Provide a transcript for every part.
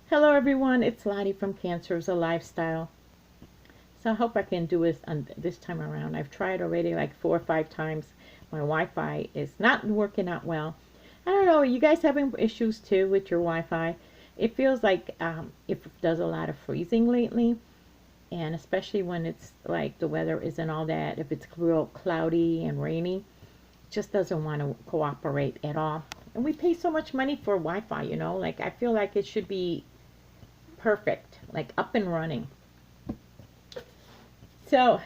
Hello everyone, it's Lottie from Cancer's a Lifestyle. So I hope I can do this this time around. I've tried already like 4 or 5 times. My Wi-Fi is not working out well. I don't know, you guys having issues too with your Wi-Fi? It feels like it does a lot of freezing lately, and especially when it's like the weather isn't all that, if it's real cloudy and rainy, it just doesn't want to cooperate at all. And we pay so much money for Wi-Fi, like I feel like it should be perfect, like up and running. So,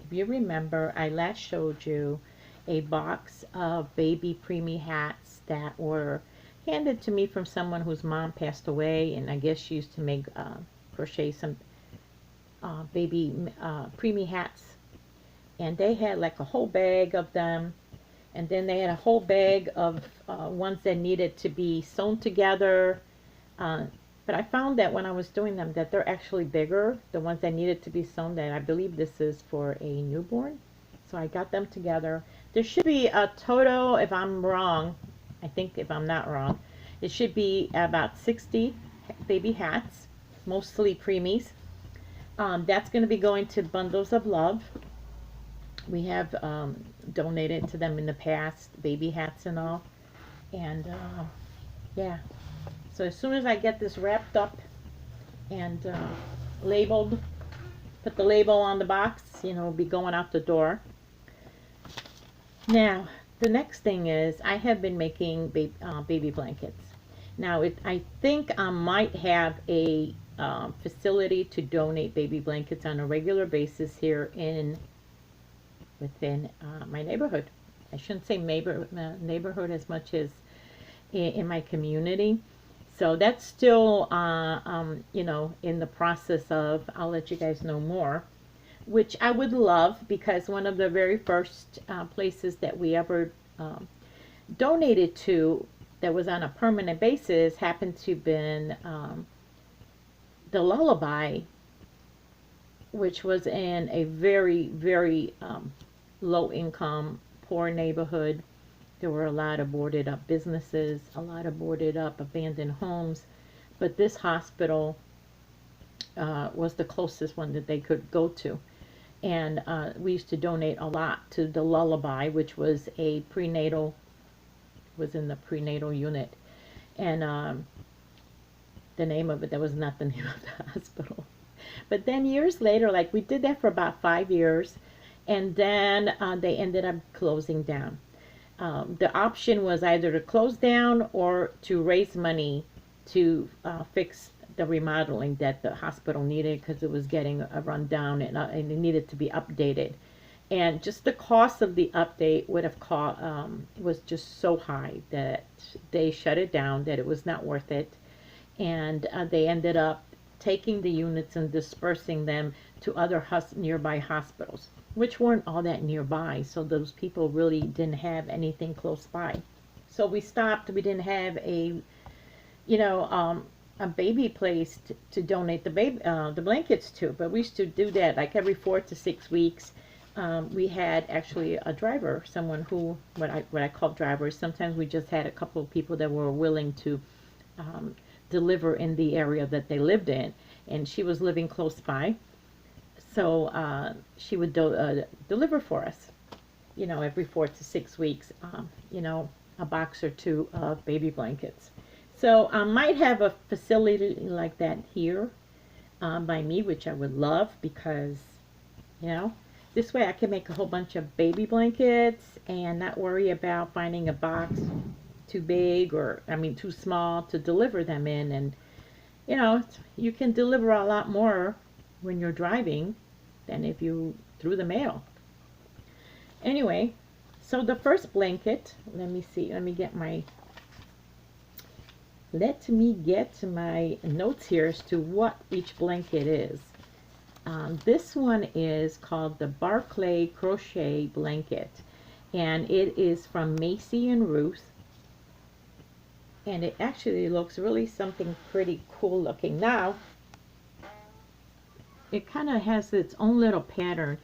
if you remember, I last showed you a box of baby preemie hats that were handed to me from someone whose mom passed away, and I guess she used to make crochet some baby preemie hats, and they had like a whole bag of them, and then they had a whole bag of ones that needed to be sewn together. But I found that when I was doing them that they're actually bigger, the ones that needed to be sewn, that I believe this is for a newborn. So I got them together. There should be a total, if I'm wrong, I think if I'm not wrong, it should be about 60 baby hats, mostly preemies. That's going to be going to Bundles of Love. We have donated to them in the past, baby hats and all. And yeah. So as soon as I get this wrapped up and labeled, put the label on the box, it'll be going out the door. Now, the next thing is I have been making baby blankets. Now, I think I might have a facility to donate baby blankets on a regular basis here within my neighborhood. I shouldn't say neighborhood as much as in my community. So that's still, in the process of, I'll let you guys know more, which I would love, because one of the very first places that we ever donated to that was on a permanent basis happened to have been the Lullaby, which was in a very, very low income, poor neighborhood. There were a lot of boarded up businesses, a lot of boarded up abandoned homes, but this hospital was the closest one that they could go to. And we used to donate a lot to the Lullaby, which was was in the prenatal unit. And the name of it, that was not the name of the hospital. But then years later, like we did that for about 5 years, and then they ended up closing down. The option was either to close down or to raise money to fix the remodeling that the hospital needed, because it was getting a rundown and it needed to be updated. And just the cost of the update would have was just so high that they shut it down, that it was not worth it. And they ended up taking the units and dispersing them to other nearby hospitals, which weren't all that nearby, so those people really didn't have anything close by. So we stopped. We didn't have a baby place to donate the blankets to, but we used to do that like every 4 to 6 weeks. We had actually a driver, someone who, what I call drivers. Sometimes we just had a couple of people that were willing to deliver in the area that they lived in, and she was living close by. So she would deliver for us, every 4 to 6 weeks, a box or two of baby blankets. So I might have a facility like that here by me, which I would love, because, this way I can make a whole bunch of baby blankets and not worry about finding a box too big, or, too small to deliver them in. And, you can deliver a lot more when you're driving than if you threw the mail. Anyway, so the first blanket, let me get my notes here as to what each blanket is. This one is called the Barclay Crochet Blanket, and it is from Maisie Ruth, and it actually looks really something pretty cool looking. Now, it kind of has its own little pattern.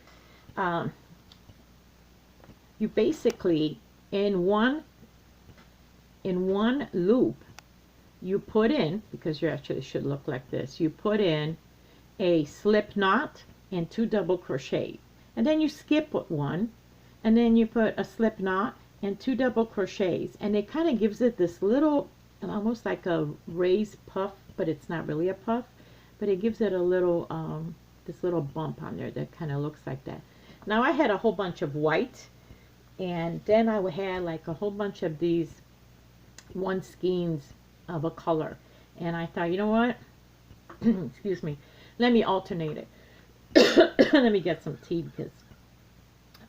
You basically, in one loop, you put in, because you actually should look like this, you put in a slip knot and 2 double crochet, and then you skip one, and then you put a slip knot and 2 double crochets, and it kind of gives it this little, almost like a raised puff, but it's not really a puff, but it gives it a little this little bump on there that kind of looks like that. Now I had a whole bunch of white, and then I had like a whole bunch of these one skeins of a color, and I thought, you know what, excuse me, let me alternate it. Let me get some tea because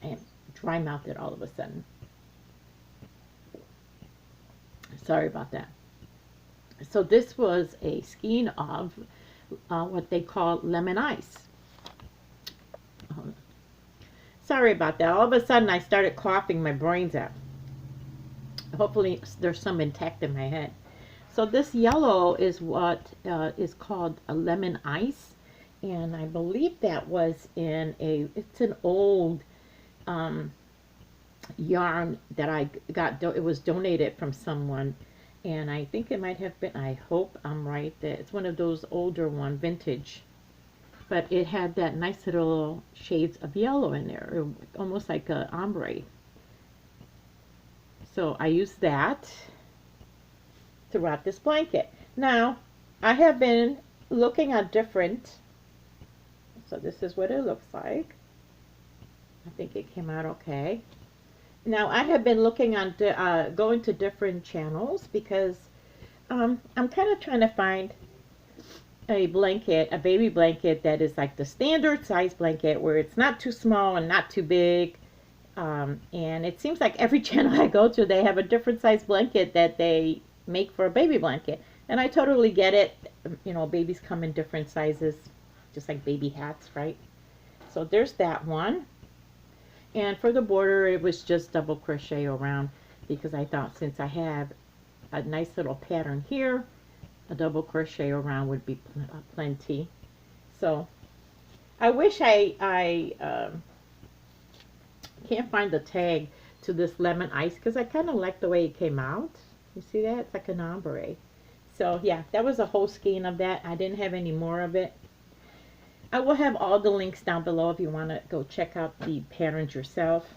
I am dry mouthed all of a sudden. Sorry about that. So this was a skein of what they call lemon ice. Sorry about that. All of a sudden I started coughing my brains out. Hopefully there's some intact in my head. So this yellow is what is called a lemon ice, and I believe that was in it's an old yarn that I got. It was donated from someone, and I think it might have been, I hope I'm right, that it's one of those older one, vintage, but it had that nice little shades of yellow in there, almost like a ombre. So I used that to wrap this blanket. Now I have been looking at different, so this is what it looks like. I think it came out okay. Now I have been looking on going to different channels because I'm kind of trying to find a blanket, a baby blanket that is like the standard size blanket, where it's not too small and not too big. And it seems like every channel I go to, they have a different size blanket that they make for a baby blanket. And I totally get it. You know, babies come in different sizes, just like baby hats, right? So there's that one. And for the border, it was just double crochet around, because I thought since I have a nice little pattern here, a double crochet around would be plenty. So I wish I can't find the tag to this lemon ice, because I kind of like the way it came out. You see that? It's like an ombre. So yeah, that was a whole skein of that. I didn't have any more of it. I will have all the links down below if you want to go check out the patterns yourself.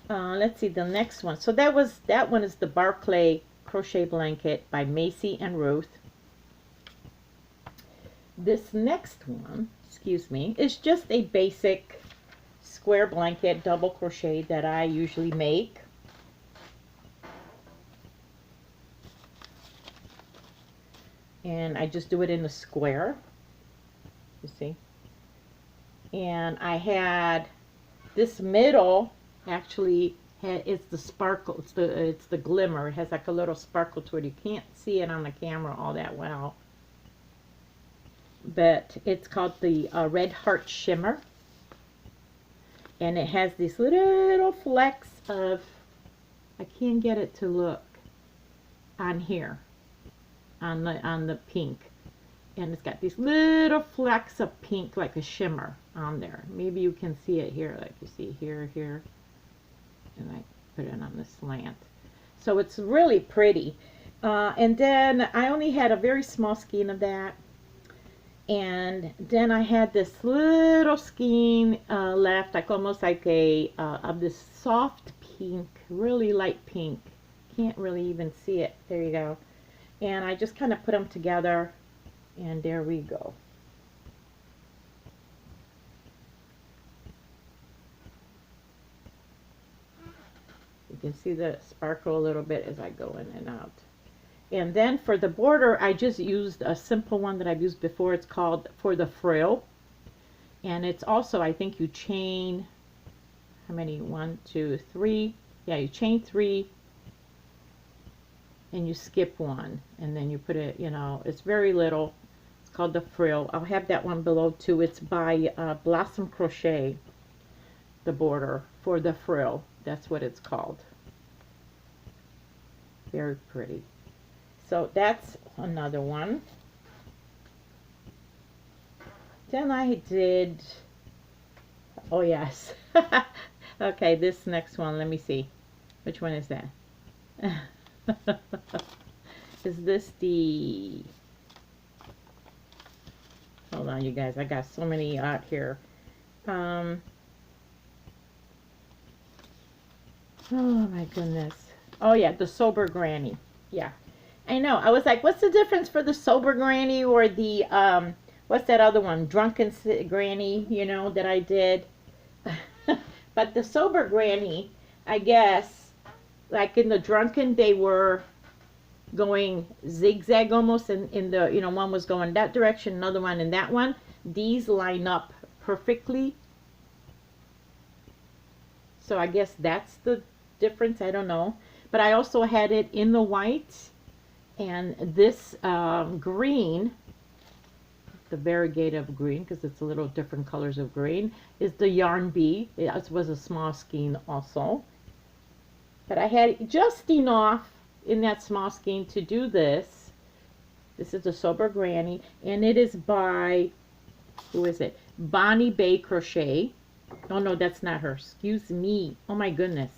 Let's see the next one. So that one is the Barclay crochet blanket by Maisie and Ruth. This next one, excuse me, is just a basic square blanket double crochet that I usually make. And I just do it in a square, you see. And I had this middle, actually it's the sparkle, it's the glimmer. It has like a little sparkle to it. You can't see it on the camera all that well, but it's called the Red Heart Shimmer, and it has these little flecks of, I can't get it to look on here, on the pink, and it's got these little flecks of pink like a shimmer on there. Maybe you can see it here, like you see here, and I put it on the slant. So it's really pretty. And then I only had a very small skein of that. And then I had this little skein left, like almost like a of this soft pink, really light pink. Can't really even see it. There you go. And I just kind of put them together, and there we go. You can see the sparkle a little bit as I go in and out. And then for the border, I just used a simple one that I've used before. It's called For the Frill. And it's also, I think you chain, how many? 1, 2, 3. Yeah, you chain 3 and you skip 1. And then you put it, you know, it's very little. It's called the Frill. I'll have that one below too. It's by Blossom Crochet, the border For the Frill. That's what it's called. Very pretty. So that's another one. Then I did, oh yes. Okay, this next one, let me see. Which one is that? is this the, hold on you guys, I got so many out here. Oh my goodness. Oh yeah, the Sober Granny. Yeah. I know. I was like, what's the difference for the Sober Granny or the, what's that other one? Drunken Granny, you know, that I did. But the Sober Granny, I guess, like in the Drunken, they were going zigzag almost in the, you know, one was going that direction, another one in that one. These line up perfectly. So I guess that's the difference. I don't know. But I also had it in the white. And this green, the variegated green, because it's a little different colors of green, is the Yarn Bee. It was a small skein also. But I had just enough in that small skein to do this. This is the Sober Granny, and it is by, who is it? Bonnie Bay Crochet. Oh no, that's not her. Excuse me. Oh my goodness.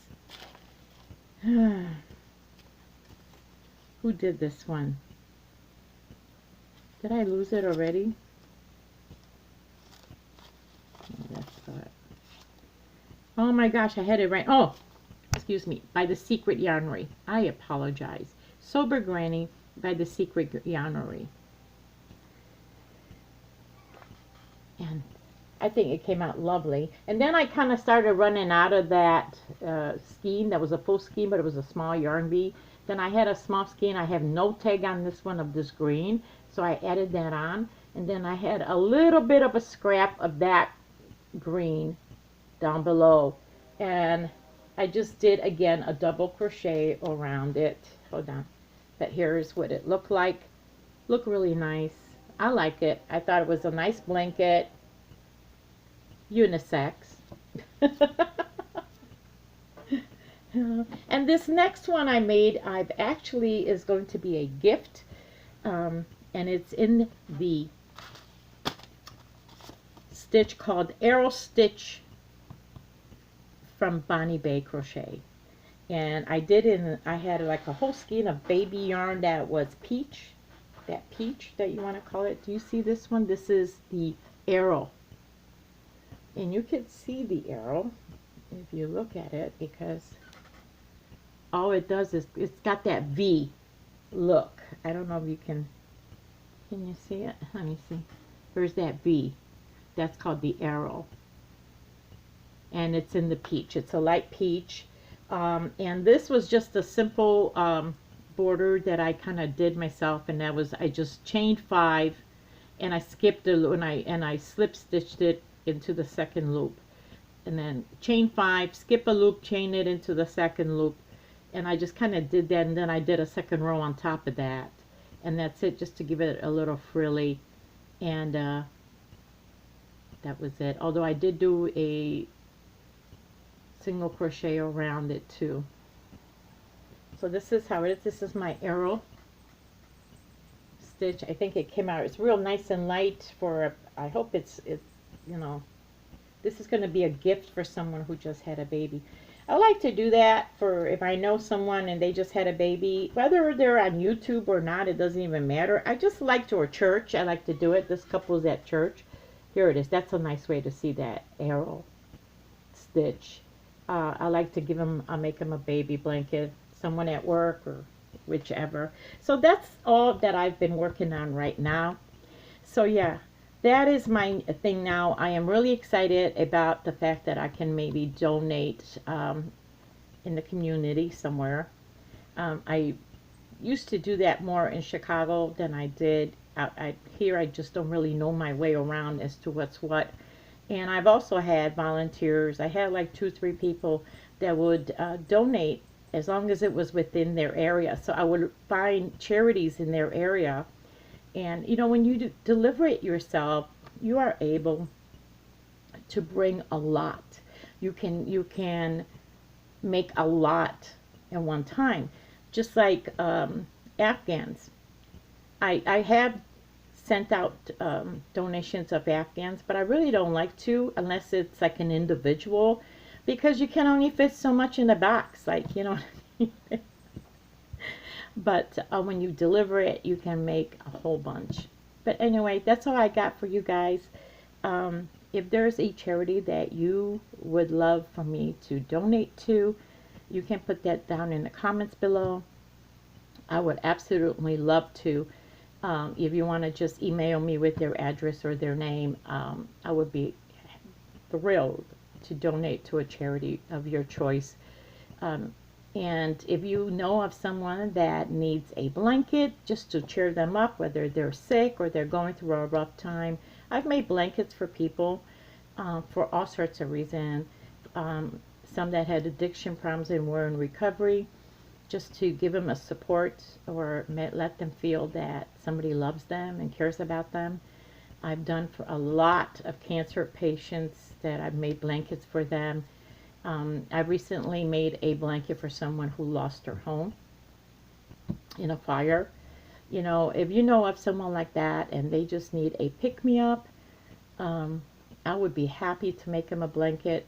Who did this one? Did I lose it already? Oh, that's that. Oh my gosh, I had it right. Oh, excuse me. By the Secret Yarnery. I apologize. Sober Granny by the Secret Yarnery. And I think it came out lovely. And then I kind of started running out of that skein. That was a full skein, but it was a small Yarn Bee. Then I had a small skein. I have no tag on this one of this green, so I added that on. And then I had a little bit of a scrap of that green down below. And I just did, again, a double crochet around it. Hold on. But here's what it looked like. Looked really nice. I like it. I thought it was a nice blanket. Unisex. And this next one I made, I've actually is going to be a gift, and it's in the stitch called Arrowstitch from Bonnie Bay Crochet. And I had like a whole skein of baby yarn that was peach, that peach that you want to call it. Do you see this one? This is the arrow. And you can see the arrow if you look at it, because all it does is it's got that V look. I don't know if you can you see it? Let me see. There's that V. That's called the arrow. And it's in the peach. It's a light peach. And this was just a simple border that I kind of did myself, and that was, I just chained 5 and I skipped a loop, and I slip stitched it into the second loop, and then chain 5, skip a loop, chain it into the second loop, and I just kind of did that, and then I did a second row on top of that, and that's it, just to give it a little frilly. And that was it, although I did do a single crochet around it too. So this is how it is. This is my arrow stitch. I think it came out, it's real nice and light for I hope it's you know, this is going to be a gift for someone who just had a baby. I like to do that for if I know someone and they just had a baby, whether they're on YouTube or not, it doesn't even matter. I just like to, or church, I like to do it. This couple's at church. Here it is. That's a nice way to see that arrow stitch. I like to give them, make them a baby blanket, someone at work or whichever. So that's all that I've been working on right now. So yeah, that is my thing now. I am really excited about the fact that I can maybe donate in the community somewhere. I used to do that more in Chicago than I did out here. I just don't really know my way around as to what's what. And I've also had volunteers. I had like 2-3 people that would donate as long as it was within their area. So I would find charities in their area. And you know, when you deliver it yourself, you are able to bring a lot. You can make a lot at one time. Just like Afghans. I have sent out donations of Afghans, but I really don't like to unless it's like an individual, because you can only fit so much in a box, like, you know. But when you deliver it, you can make a whole bunch. But anyway, that's all I got for you guys. If there's a charity that you would love for me to donate to, you can put that down in the comments below. I would absolutely love to. If you want to just email me with their address or their name, I would be thrilled to donate to a charity of your choice. Um, and if you know of someone that needs a blanket just to cheer them up, whether they're sick or they're going through a rough time, I've made blankets for people for all sorts of reasons. Some that had addiction problems and were in recovery, just to give them a support or let them feel that somebody loves them and cares about them. I've done for a lot of cancer patients that I've made blankets for them. I recently made a blanket for someone who lost her home in a fire. You know, if you know of someone like that and they just need a pick-me-up, I would be happy to make them a blanket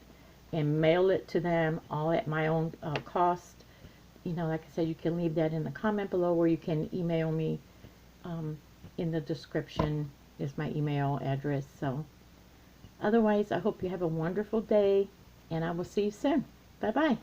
and mail it to them all at my own cost. You know, like I said, you can leave that in the comment below, or you can email me. In the description is my email address. So otherwise, I hope you have a wonderful day, and I will see you soon. Bye-bye.